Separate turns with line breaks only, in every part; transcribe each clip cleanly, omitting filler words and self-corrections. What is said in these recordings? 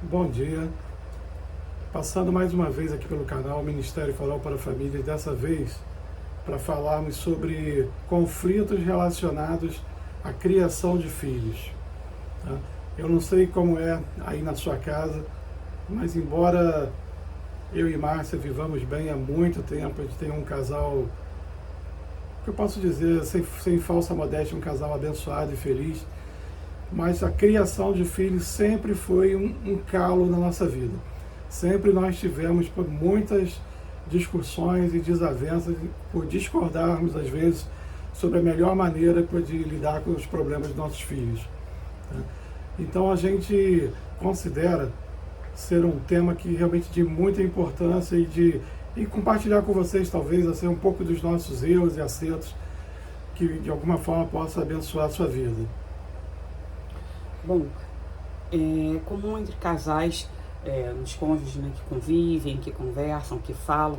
Bom dia, passando mais uma vez aqui pelo canal Ministério Farol para a Família, e dessa vez para falarmos sobre conflitos relacionados à criação de filhos. Tá? Eu não sei como é aí na sua casa, mas embora eu e Márcia vivamos bem há muito tempo, a gente tem um casal, que eu posso dizer, sem falsa modéstia, um casal abençoado e feliz, mas a criação de filhos sempre foi um calo na nossa vida. Sempre nós tivemos por muitas discussões e desavenças, por discordarmos às vezes sobre a melhor maneira de lidar com os problemas dos nossos filhos. Tá? Então a gente considera ser um tema que realmente de muita importância e compartilhar com vocês talvez assim, um pouco dos nossos erros e acertos que de alguma forma possa abençoar a sua vida.
Bom, é comum entre casais, nos cônjuges, né, que convivem, que conversam, que falam,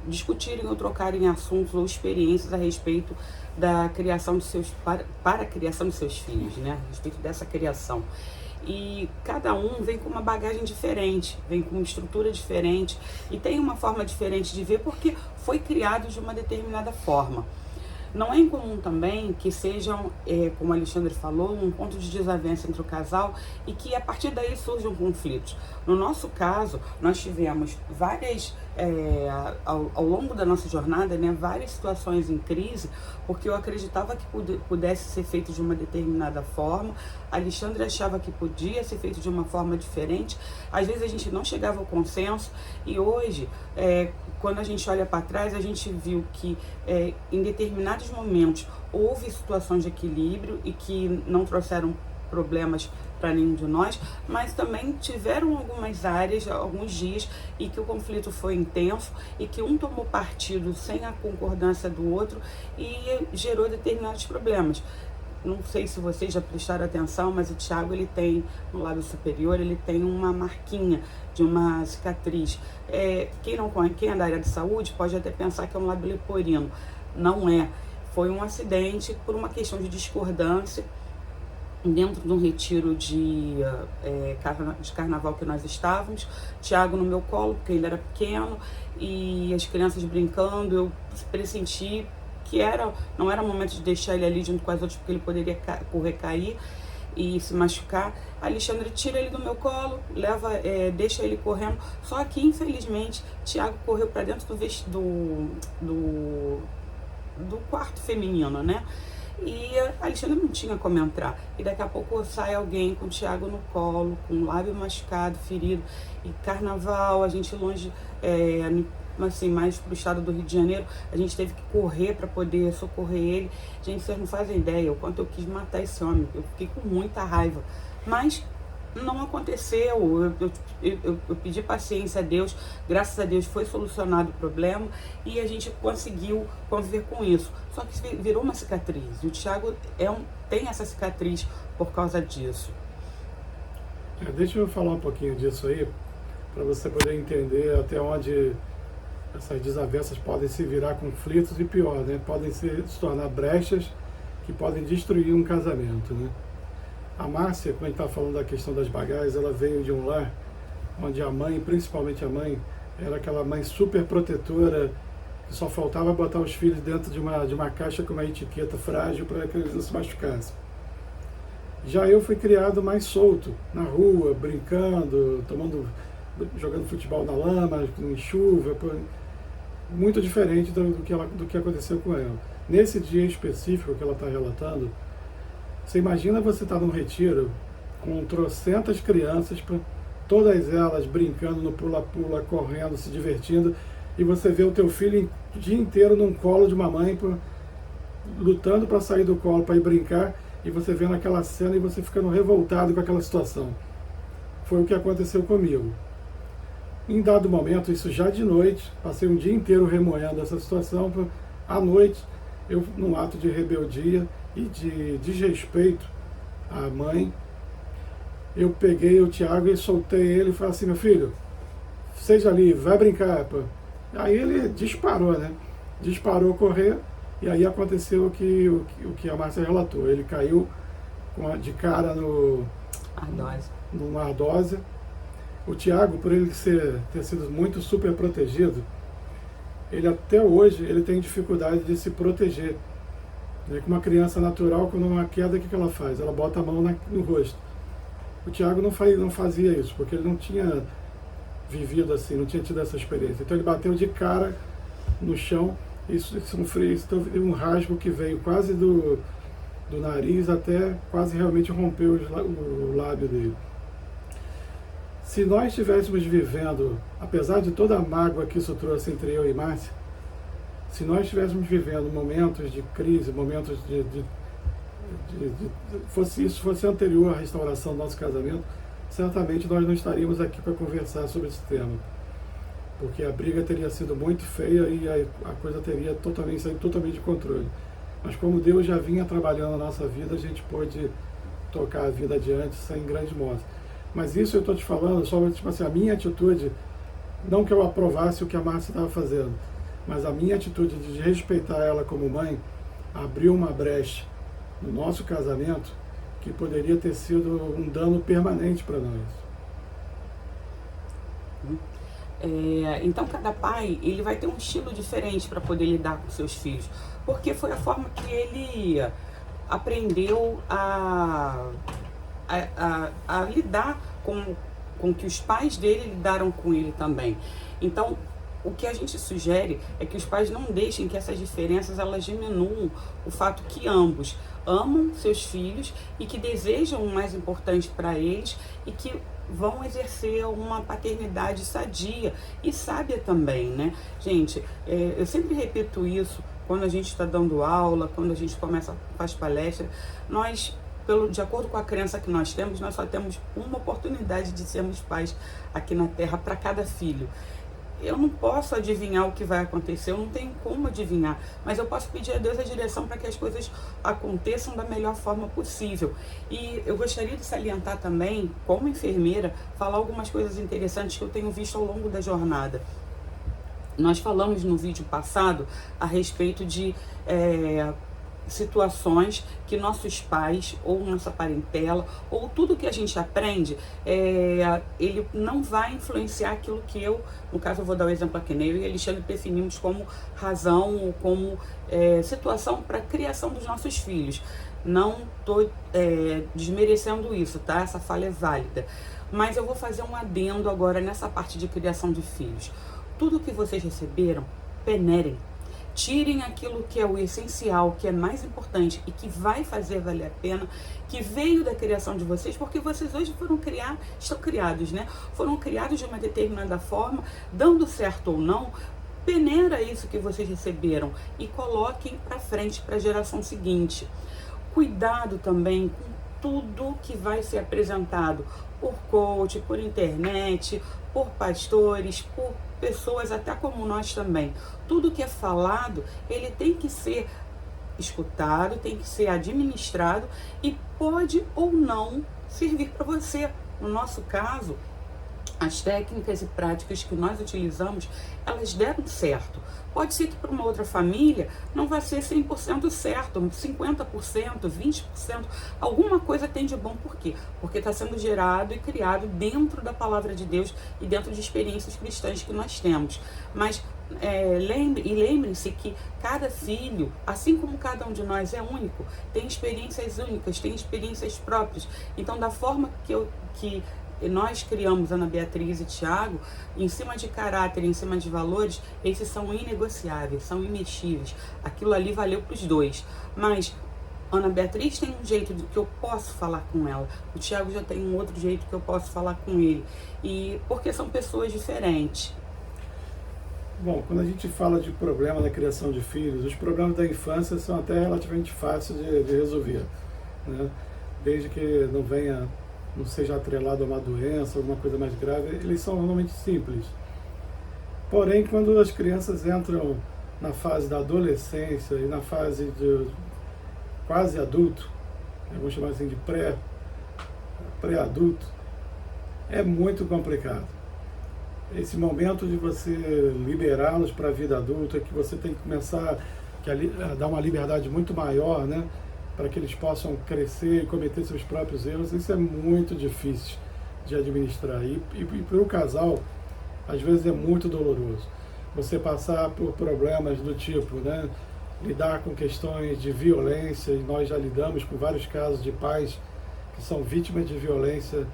discutirem ou trocarem assuntos ou experiências a respeito da criação de para a criação de seus filhos, né, a respeito dessa criação. E cada um vem com uma bagagem diferente, vem com uma estrutura diferente e tem uma forma diferente de ver porque foi criado de uma determinada forma. Não é incomum também que sejam, como o Alexandre falou, um ponto de desavença entre o casal e que a partir daí surjam conflitos. No nosso caso, nós tivemos várias, ao longo da nossa jornada, né, várias situações em crise, porque eu acreditava que pudesse ser feito de uma determinada forma, Alexandre achava que podia ser feito de uma forma diferente, às vezes a gente não chegava ao consenso e hoje, quando a gente olha para trás, a gente viu que em determinados momentos houve situações de equilíbrio e que não trouxeram problemas para nenhum de nós, mas também tiveram algumas áreas, alguns dias, e que o conflito foi intenso e que um tomou partido sem a concordância do outro e gerou determinados problemas. Não sei se vocês já prestaram atenção, mas o Thiago, ele tem, no lábio superior, ele tem uma marquinha de uma cicatriz. Quem é da área de saúde pode até pensar que é um lábio leporino. Não é. Foi um acidente por uma questão de discordância dentro de um retiro de carnaval que nós estávamos. Thiago no meu colo, porque ele era pequeno, e as crianças brincando, eu pressenti que não era momento de deixar ele ali junto com as outras, porque ele poderia correr, cair e se machucar. Alexandre tira ele do meu colo, deixa ele correndo, só que infelizmente Thiago correu para dentro do quarto feminino, né? E Alexandre não tinha como entrar. E daqui a pouco sai alguém com o Thiago no colo, com o lábio machucado, ferido. E carnaval, a gente longe, assim, mais pro estado do Rio de Janeiro, a gente teve que correr para poder socorrer ele. Gente, vocês não fazem ideia o quanto eu quis matar esse homem. Eu fiquei com muita raiva. Mas não aconteceu, eu pedi paciência a Deus, graças a Deus foi solucionado o problema e a gente conseguiu conviver com isso. Só que virou uma cicatriz e o Thiago tem essa cicatriz por causa disso.
Deixa eu falar um pouquinho disso aí, para você poder entender até onde essas desavenças podem se virar conflitos e pior, né? Podem se tornar brechas que podem destruir um casamento, né? A Márcia, quando a gente está falando da questão das bagagens, ela veio de um lar onde a mãe, principalmente a mãe, era aquela mãe super protetora, que só faltava botar os filhos dentro de uma caixa com uma etiqueta frágil para que eles não se machucassem. Já eu fui criado mais solto, na rua, brincando, jogando futebol na lama, em chuva, muito diferente do que aconteceu com ela. Nesse dia específico que ela está relatando, você imagina você estar num retiro com trocentas crianças, todas elas brincando no pula-pula, correndo, se divertindo, e você vê o teu filho o dia inteiro num colo de uma mãe, lutando para sair do colo, para ir brincar, e você vendo aquela cena e você ficando revoltado com aquela situação. Foi o que aconteceu comigo. Em dado momento, isso já de noite, passei um dia inteiro remoendo essa situação, à noite, eu, num ato de rebeldia e de desrespeito à mãe, eu peguei o Thiago e soltei ele e falei assim: meu filho, seja livre, vai brincar. Pô. Aí ele disparou, né? Disparou correr, e aí aconteceu o que a Márcia relatou. Ele caiu de cara no...
Ardósia.
numa ardósia. O Tiago, por ele ter sido muito super protegido, ele até hoje ele tem dificuldade de se proteger. Né? Com uma criança natural, quando uma queda, o que ela faz? Ela bota a mão no rosto. O Tiago não fazia isso, porque ele não tinha vivido assim, não tinha tido essa experiência. Então ele bateu de cara no chão, isso sofreu um rasgo que veio quase do nariz até quase realmente rompeu o lábio dele. Se nós estivéssemos vivendo, apesar de toda a mágoa que isso trouxe entre eu e Márcia, se nós estivéssemos vivendo momentos de crise, momentos isso fosse anterior à restauração do nosso casamento, certamente nós não estaríamos aqui para conversar sobre esse tema. Porque a briga teria sido muito feia e a coisa teria saído totalmente de controle. Mas como Deus já vinha trabalhando na nossa vida, a gente pôde tocar a vida adiante sem grande moça. Mas isso eu estou te falando só tipo assim, a minha atitude, não que eu aprovasse o que a Márcia estava fazendo, mas a minha atitude de respeitar ela como mãe abriu uma brecha no nosso casamento que poderia ter sido um dano permanente para nós.
Então cada pai ele vai ter um estilo diferente para poder lidar com seus filhos, porque foi a forma que ele aprendeu a lidar com que os pais dele lidaram com ele também. Então o que a gente sugere é que os pais não deixem que essas diferenças elas diminuam o fato que ambos amam seus filhos e que desejam o mais importante para eles e que vão exercer uma paternidade sadia e sábia também, né? Gente, eu sempre repito isso quando a gente está dando aula, quando a gente faz palestra, nós, de acordo com a crença que nós só temos uma oportunidade de sermos pais aqui na Terra para cada filho. Eu não posso adivinhar o que vai acontecer, eu não tenho como adivinhar, mas eu posso pedir a Deus a direção para que as coisas aconteçam da melhor forma possível. E eu gostaria de salientar também, como enfermeira, falar algumas coisas interessantes que eu tenho visto ao longo da jornada. Nós falamos no vídeo passado a respeito de situações que nossos pais, ou nossa parentela, ou tudo que a gente aprende, ele não vai influenciar aquilo que no caso eu vou dar o exemplo aqui, né? Eu e Alexandre definimos como razão ou como situação para a criação dos nossos filhos. Não estou desmerecendo isso, tá? Essa fala é válida. Mas eu vou fazer um adendo agora nessa parte de criação de filhos. Tudo que vocês receberam, peneirem. Tirem aquilo que é o essencial, que é mais importante e que vai fazer valer a pena, que veio da criação de vocês, porque vocês hoje estão criados, né? Foram criados de uma determinada forma, dando certo ou não, peneira isso que vocês receberam e coloquem para frente para a geração seguinte. Cuidado também com tudo que vai ser apresentado por coach, por internet, por pastores, por pessoas até como nós também. Tudo que é falado, ele tem que ser escutado, tem que ser administrado e pode ou não servir para você. No nosso caso, as técnicas e práticas que nós utilizamos, elas deram certo. Pode ser que para uma outra família não vai ser 100% certo, 50%, 20%, alguma coisa tem de bom. Por quê? Porque está sendo gerado e criado dentro da palavra de Deus e dentro de experiências cristãs que nós temos. Mas lembrem-se que cada filho, assim como cada um de nós é único, tem experiências únicas, tem experiências próprias. Então, da forma que nós criamos Ana Beatriz e Tiago, em cima de caráter, em cima de valores, esses são inegociáveis, são imexíveis. Aquilo ali valeu para os dois. Mas Ana Beatriz tem um jeito que eu posso falar com ela, o Tiago já tem um outro jeito que eu posso falar com ele. E porque são pessoas diferentes.
Bom, quando a gente fala de problema na criação de filhos, os problemas da infância são até relativamente fáceis de resolver, né? Desde que não seja atrelado a uma doença, alguma coisa mais grave, eles são normalmente simples. Porém, quando as crianças entram na fase da adolescência e na fase de quase adulto, vamos chamar assim de pré-adulto, é muito complicado. Esse momento de você liberá-los para a vida adulta, que você tem que começar a dar uma liberdade muito maior, né? Para que eles possam crescer e cometer seus próprios erros, isso é muito difícil. de administrar. E para o casal, às vezes é muito doloroso. Você passar por problemas do tipo, né, lidar com questões de violência, e nós já lidamos com vários casos de pais que são vítimas de violência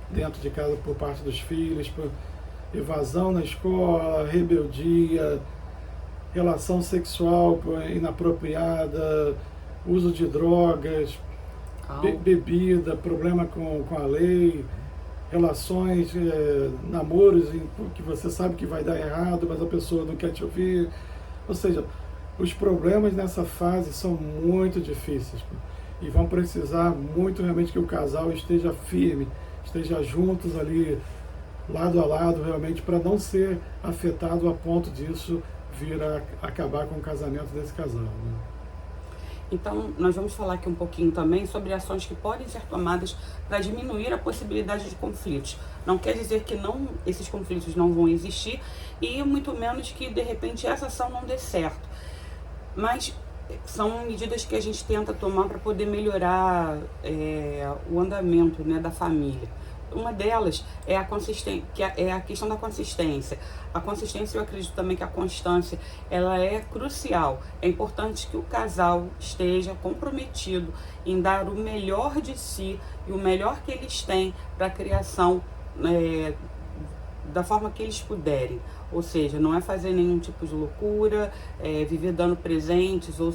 dentro de casa por parte dos filhos, por evasão na escola, rebeldia, relação sexual inapropriada, uso de drogas, bebida, problema com a lei, relações, namoros que você sabe que vai dar errado, mas a pessoa não quer te ouvir. Ou seja, os problemas nessa fase são muito difíceis e vão precisar muito realmente que o casal esteja firme, esteja juntos ali, lado a lado, realmente, para não ser afetado a ponto disso vir a acabar com o casamento desse casal, né?
Então, nós vamos falar aqui um pouquinho também sobre ações que podem ser tomadas para diminuir a possibilidade de conflitos. Não quer dizer que esses conflitos não vão existir e muito menos que, de repente, essa ação não dê certo. Mas são medidas que a gente tenta tomar para poder melhorar o andamento, né, da família. Uma delas é a questão da consistência. A consistência, eu acredito também que a constância, ela é crucial. É importante que o casal esteja comprometido em dar o melhor de si e o melhor que eles têm para a criação da forma que eles puderem. Ou seja, não é fazer nenhum tipo de loucura, viver dando presentes ou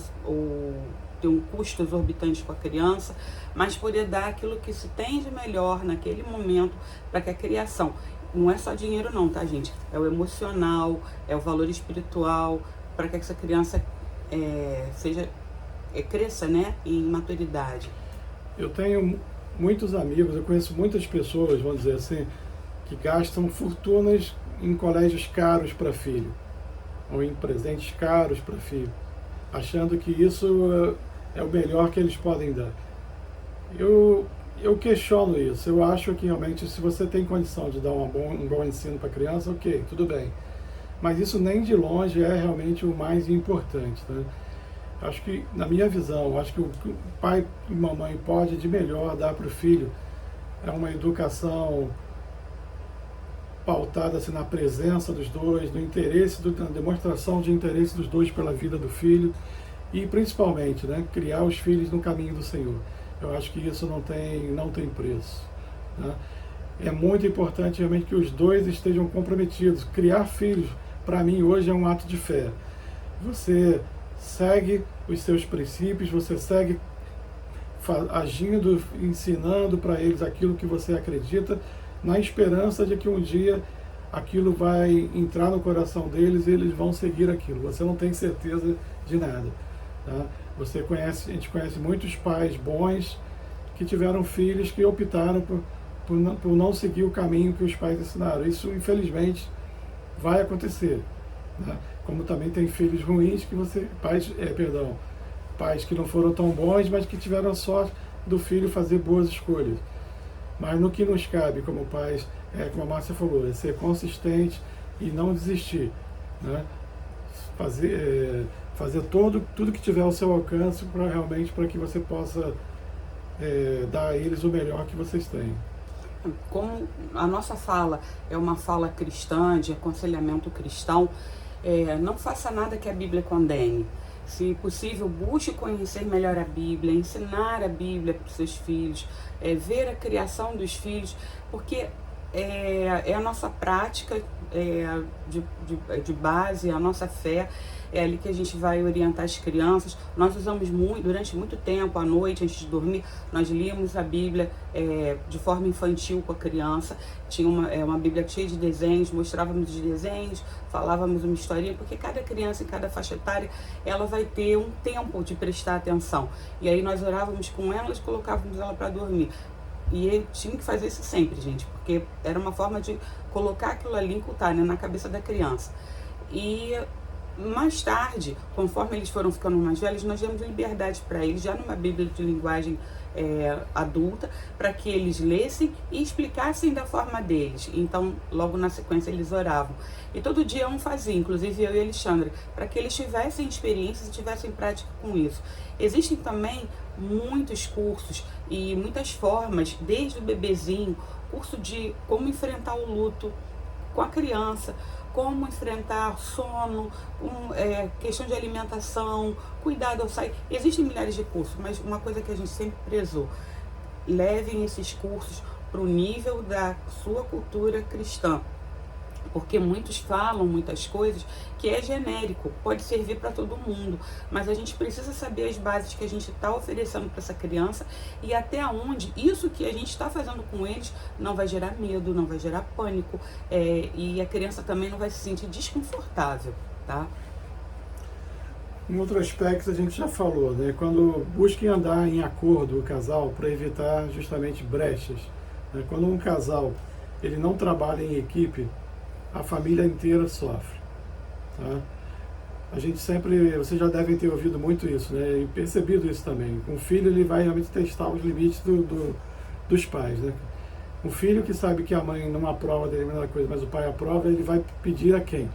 ter um custo exorbitante com a criança, mas poder dar aquilo que se tem de melhor naquele momento para que a criação, não é só dinheiro não, tá, gente? É o emocional, é o valor espiritual, para que essa criança cresça, né, em maturidade.
Eu tenho muitos amigos, eu conheço muitas pessoas, vamos dizer assim, que gastam fortunas em colégios caros para filho, ou em presentes caros para filho, achando que isso é o melhor que eles podem dar. Eu questiono isso. Eu acho que realmente, se você tem condição de dar um bom ensino para a criança, ok, tudo bem. Mas isso nem de longe é realmente o mais importante, né? Acho que, na minha visão, acho que o pai e mamãe pode de melhor dar para o filho é uma educação pautada assim, na presença dos dois, no interesse, na demonstração de interesse dos dois pela vida do filho e principalmente, né, criar os filhos no caminho do Senhor. Eu acho que isso não tem preço, né? É muito importante realmente que os dois estejam comprometidos. Criar filhos, para mim, hoje é um ato de fé. Você segue os seus princípios, você segue agindo, ensinando para eles aquilo que você acredita, na esperança de que um dia aquilo vai entrar no coração deles e eles vão seguir aquilo. Você não tem certeza de nada, tá? A gente conhece muitos pais bons que tiveram filhos que optaram por não seguir o caminho que os pais ensinaram. Isso, infelizmente, vai acontecer, né? Como também tem filhos ruins pais que não foram tão bons, mas que tiveram a sorte do filho fazer boas escolhas. Mas no que nos cabe como pais, como a Márcia falou, é ser consistente e não desistir, né? Fazer tudo que tiver ao seu alcance para que você possa dar a eles o melhor que vocês têm.
Como a nossa fala é uma fala cristã, de aconselhamento cristão, não faça nada que a Bíblia condene. Se possível, busque conhecer melhor a Bíblia, ensinar a Bíblia para os seus filhos, ver a criação dos filhos, porque é a nossa prática de base, a nossa fé, é ali que a gente vai orientar as crianças. Nós usamos durante muito tempo, à noite, antes de dormir, nós líamos a Bíblia de forma infantil com a criança. Tinha uma Bíblia cheia de desenhos, mostrávamos os desenhos, falávamos uma historinha, porque cada criança em cada faixa etária, ela vai ter um tempo de prestar atenção. E aí nós orávamos com ela e colocávamos ela para dormir. E eu tinha que fazer isso sempre, gente, porque era uma forma de colocar aquilo ali, incultar, né, na cabeça da criança. E mais tarde, conforme eles foram ficando mais velhos, nós demos liberdade para eles, já numa Bíblia de linguagem adulta, para que eles lessem e explicassem da forma deles. Então, logo na sequência, eles oravam. E todo dia um fazia, inclusive eu e a Alexandra, para que eles tivessem experiências e tivessem prática com isso. Existem também muitos cursos e muitas formas, desde o bebezinho, curso de como enfrentar o luto com a criança, como enfrentar sono, questão de alimentação, cuidado ao sair. Existem milhares de cursos, mas uma coisa que a gente sempre prezou: levem esses cursos para o nível da sua cultura cristã. Porque muitos falam muitas coisas que é genérico, pode servir para todo mundo, mas a gente precisa saber as bases que a gente está oferecendo para essa criança e até onde isso que a gente está fazendo com eles não vai gerar medo, não vai gerar pânico, e a criança também não vai se sentir desconfortável, tá?
Um outro aspecto a gente já falou, né? Quando busquem andar em acordo o casal para evitar justamente brechas, né? Quando um casal ele não trabalha em equipe, a família inteira sofre, tá? A gente sempre, vocês já devem ter ouvido muito isso, né? E percebido isso também. Um filho ele vai realmente testar os limites dos pais, né? Um filho que sabe que a mãe não aprova determinada coisa, mas o pai aprova, ele vai pedir a quem?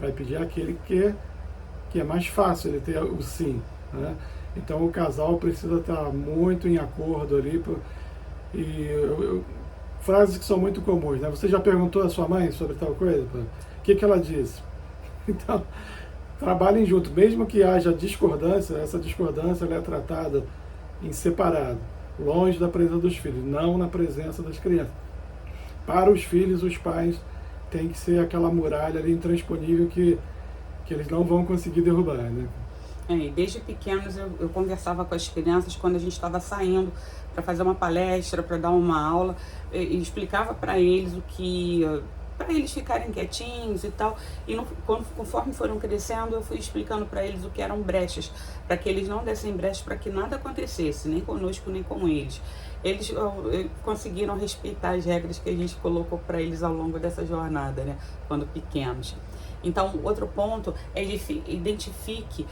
Vai pedir àquele que é mais fácil ele ter o sim, né? Então o casal precisa estar muito em acordo ali. Frases que são muito comuns, né? Você já perguntou à sua mãe sobre tal coisa? O que ela disse? Então, trabalhem junto, mesmo que haja discordância, essa discordância ela é tratada em separado, longe da presença dos filhos, não na presença das crianças. Para os filhos, os pais têm que ser aquela muralha ali intransponível que eles não vão conseguir derrubar, né?
Desde pequenos eu conversava com as crianças quando a gente estava saindo para fazer uma palestra, para dar uma aula, e explicava para eles para eles ficarem quietinhos e tal. E conforme foram crescendo, eu fui explicando para eles o que eram brechas, para que eles não dessem brechas, para que nada acontecesse, nem conosco, nem com eles. Eles conseguiram respeitar as regras que a gente colocou para eles ao longo dessa jornada, né, quando pequenos. Então, outro ponto é identifique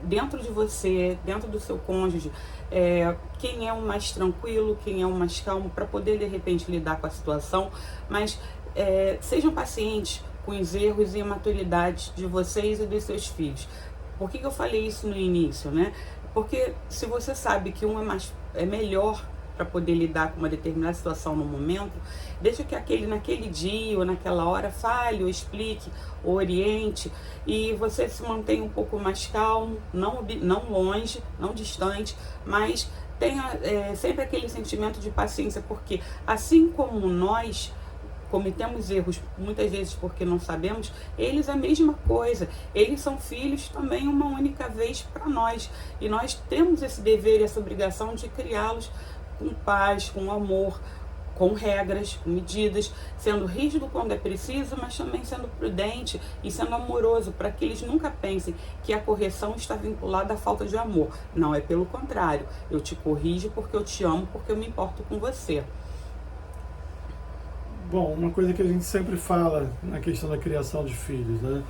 dentro de você, dentro do seu cônjuge, quem é o mais tranquilo, quem é o mais calmo, para poder de repente lidar com a situação, mas sejam pacientes com os erros e imaturidades de vocês e dos seus filhos. Por que eu falei isso no início, né? Porque se você sabe que um é melhor para poder lidar com uma determinada situação no momento, deixa que naquele dia ou naquela hora fale ou explique ou oriente, e você se mantém um pouco mais calmo, não longe, não distante, mas tenha sempre aquele sentimento de paciência, porque assim como nós cometemos erros muitas vezes porque não sabemos, eles a mesma coisa, eles são filhos também uma única vez para nós, e nós temos esse dever e essa obrigação de criá-los com paz, com amor, com regras, com medidas, sendo rígido quando é preciso, mas também sendo prudente e sendo amoroso, para que eles nunca pensem que a correção está vinculada à falta de amor. Não, é pelo contrário, eu te corrijo porque eu te amo, porque eu me importo com você.
Bom, uma coisa que a gente sempre fala na questão da criação de filhos, né?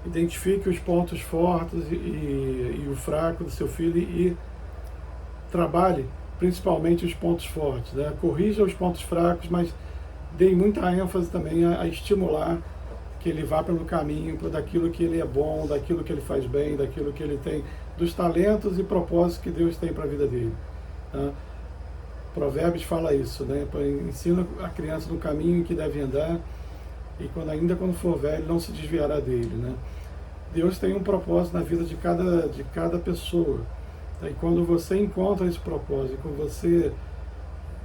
Identifique os pontos fortes e o fraco do seu filho e trabalhe principalmente os pontos fortes, né? Corrija os pontos fracos, mas dê muita ênfase também a estimular que ele vá pelo caminho daquilo que ele é bom, daquilo que ele faz bem, daquilo que ele tem, dos talentos e propósitos que Deus tem para a vida dele, tá? Provérbios fala isso, né? Ensina a criança no caminho em que deve andar, e ainda quando for velho não se desviará dele, né? Deus tem um propósito na vida de cada pessoa. E quando você encontra esse propósito, quando você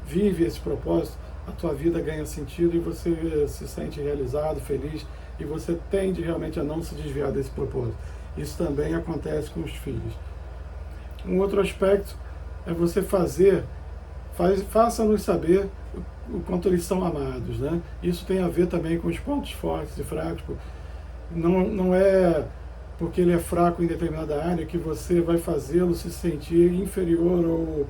vive esse propósito, a tua vida ganha sentido e você se sente realizado, feliz, e você tende realmente a não se desviar desse propósito. Isso também acontece com os filhos. Um outro aspecto é você faça-nos saber o quanto eles são amados, né? Isso tem a ver também com os pontos fortes e fracos. Não é porque ele é fraco em determinada área que você vai fazê-lo se sentir inferior ou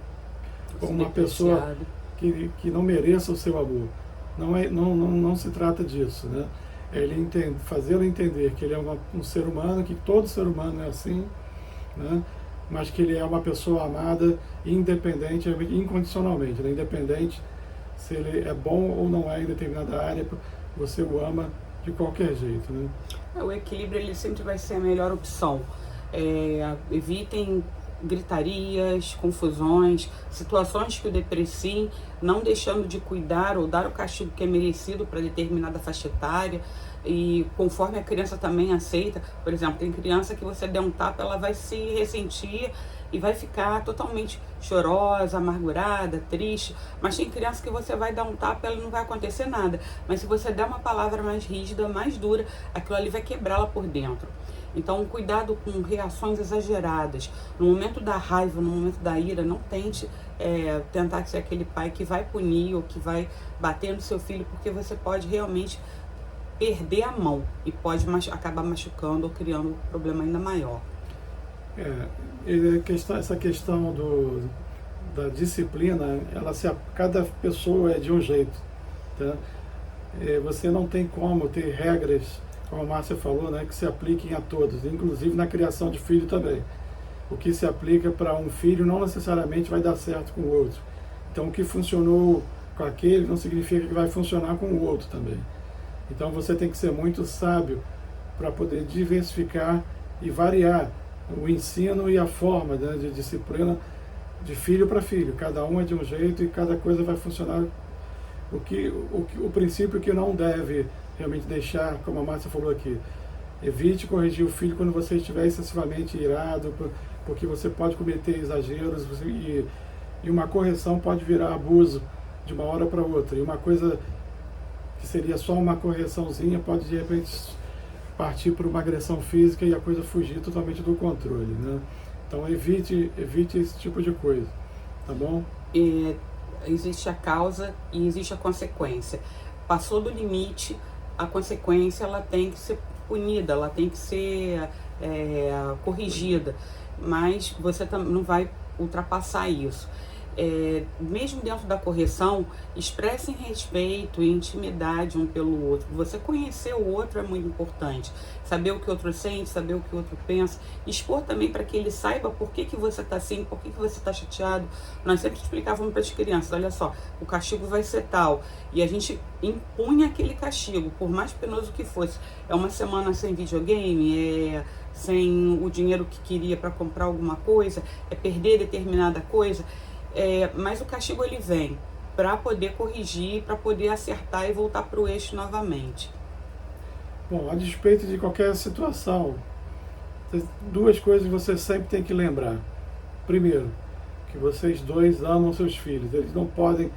uma pessoa que não mereça o seu amor. Não se trata disso, né? Fazê-lo entender que ele é um ser humano, que todo ser humano é assim, né? Mas que ele é uma pessoa amada independente, incondicionalmente, né? Independente se ele é bom ou não é em determinada área, você o ama de qualquer jeito, né?
O equilíbrio ele sempre vai ser a melhor opção. Evitem gritarias, confusões, situações que o depreciem, não deixando de cuidar ou dar o castigo que é merecido para determinada faixa etária, e conforme a criança também aceita. Por exemplo, tem criança que você der um tapa, ela vai se ressentir e vai ficar totalmente chorosa, amargurada, triste. Mas tem criança que você vai dar um tapa, ela não vai acontecer nada. Mas se você der uma palavra mais rígida, mais dura, aquilo ali vai quebrá-la por dentro. Então, cuidado com reações exageradas. No momento da raiva, no momento da ira, não tente tentar ser aquele pai que vai punir ou que vai bater no seu filho, porque você pode realmente perder a mão e pode acabar machucando ou criando um problema ainda maior.
Essa questão da disciplina, cada pessoa é de um jeito, tá? Você não tem como ter regras, como a Márcia falou, né, que se apliquem a todos, inclusive na criação de filho também. O que se aplica para um filho não necessariamente vai dar certo com o outro. Então, o que funcionou com aquele não significa que vai funcionar com o outro também. Então, você tem que ser muito sábio para poder diversificar e variar o ensino e a forma, né, de disciplina de filho para filho. Cada um é de um jeito e cada coisa vai funcionar. O princípio que não deve realmente deixar, como a Márcia falou aqui, evite corrigir o filho quando você estiver excessivamente irado, porque você pode cometer exageros e uma correção pode virar abuso de uma hora para outra. E uma coisa que seria só uma correçãozinha pode de repente partir para uma agressão física e a coisa fugir totalmente do controle, né? Então evite esse tipo de coisa, tá bom?
Existe a causa e existe a consequência. Passou do limite, a consequência ela tem que ser punida, ela tem que ser corrigida, mas você não vai ultrapassar isso. Mesmo dentro da correção, expressem respeito e intimidade um pelo outro. Você conhecer o outro é muito importante. Saber o que o outro sente, saber o que o outro pensa. Expor também para que ele saiba por que você está assim, por que você está chateado. Nós sempre explicávamos para as crianças, olha só, o castigo vai ser tal. E a gente impunha aquele castigo, por mais penoso que fosse. É uma semana sem videogame, sem o dinheiro que queria para comprar alguma coisa, é perder determinada coisa. Mas o castigo ele vem para poder corrigir, para poder acertar e voltar para o eixo novamente.
Bom, a despeito de qualquer situação, duas coisas você sempre tem que lembrar. Primeiro, que vocês dois amam seus filhos. Eles não podem,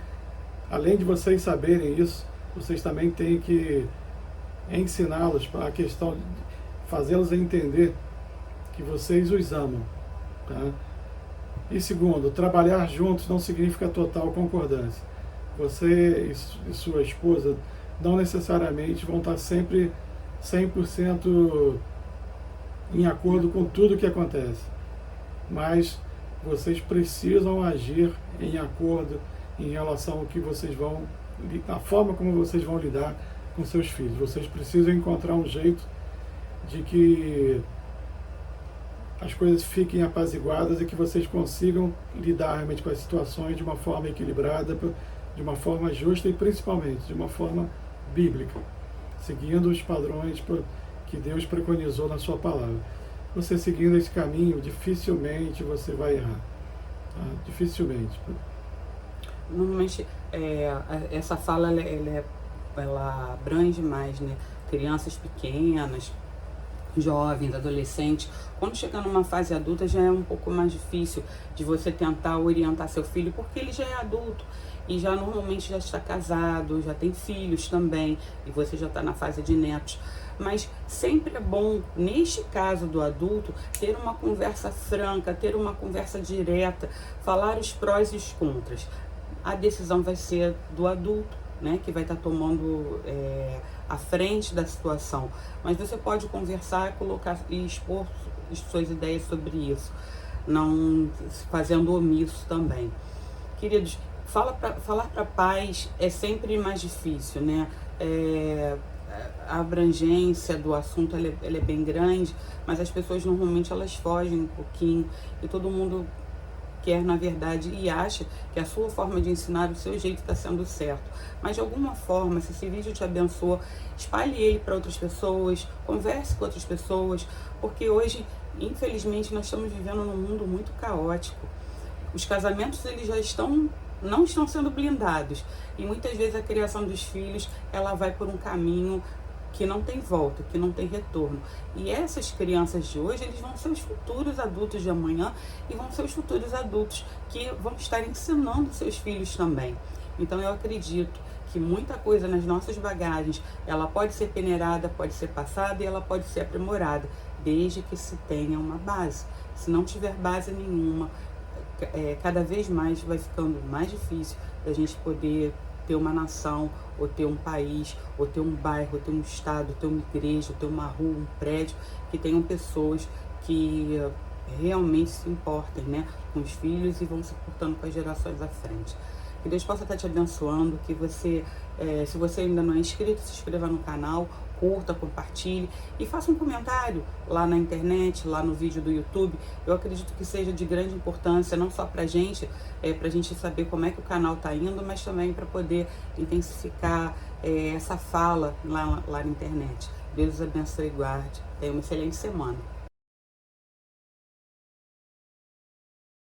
além de vocês saberem isso, vocês também têm que ensiná-los para a questão de fazê-los entender que vocês os amam, tá? E segundo, trabalhar juntos não significa total concordância. Você e sua esposa não necessariamente vão estar sempre 100% em acordo com tudo que acontece. Mas vocês precisam agir em acordo em relação ao que vocês vão, a forma como vocês vão lidar com seus filhos. Vocês precisam encontrar um jeito de que as coisas fiquem apaziguadas e que vocês consigam lidar realmente com as situações de uma forma equilibrada, de uma forma justa e principalmente de uma forma bíblica, seguindo os padrões que Deus preconizou na sua palavra. Você seguindo esse caminho, dificilmente você vai errar, tá? Dificilmente.
Normalmente, essa fala ela abrange mais, né? Crianças pequenas, jovens, adolescentes. Quando chega numa fase adulta já é um pouco mais difícil de você tentar orientar seu filho, porque ele já é adulto e já normalmente já está casado, já tem filhos também, e você já está na fase de netos. Mas sempre é bom, neste caso do adulto, ter uma conversa franca, ter uma conversa direta, falar os prós e os contras. A decisão vai ser do adulto, né, que vai estar tomando à frente da situação. Mas você pode conversar, colocar e expor suas ideias sobre isso, não fazendo omisso também. Queridos, falar para pais é sempre mais difícil, né? A abrangência do assunto ela é bem grande, mas as pessoas normalmente elas fogem um pouquinho e todo mundo quer, na verdade, e acha que a sua forma de ensinar, o seu jeito está sendo certo. Mas de alguma forma, se esse vídeo te abençoou, espalhe ele para outras pessoas, converse com outras pessoas, porque hoje, infelizmente, nós estamos vivendo num mundo muito caótico. Os casamentos, eles já não estão sendo blindados, e muitas vezes a criação dos filhos, ela vai por um caminho que não tem volta, que não tem retorno. E essas crianças de hoje, eles vão ser os futuros adultos de amanhã, e vão ser os futuros adultos que vão estar ensinando seus filhos também. Então eu acredito que muita coisa nas nossas bagagens, ela pode ser peneirada, pode ser passada e ela pode ser aprimorada, desde que se tenha uma base. Se não tiver base nenhuma, cada vez mais vai ficando mais difícil da gente poder ter uma nação, ou ter um país, ou ter um bairro, ou ter um estado, ou ter uma igreja, ou ter uma rua, um prédio, que tenham pessoas que realmente se importem, né, com os filhos e vão se portando com as gerações à frente. Que Deus possa estar te abençoando, que você, se você ainda não é inscrito, se inscreva no canal, curta, compartilhe e faça um comentário lá na internet, lá no vídeo do YouTube. Eu acredito que seja de grande importância, não só pra gente saber como é que o canal tá indo, mas também para poder intensificar essa fala lá na internet. Deus os abençoe e guarde. Tenha uma excelente semana.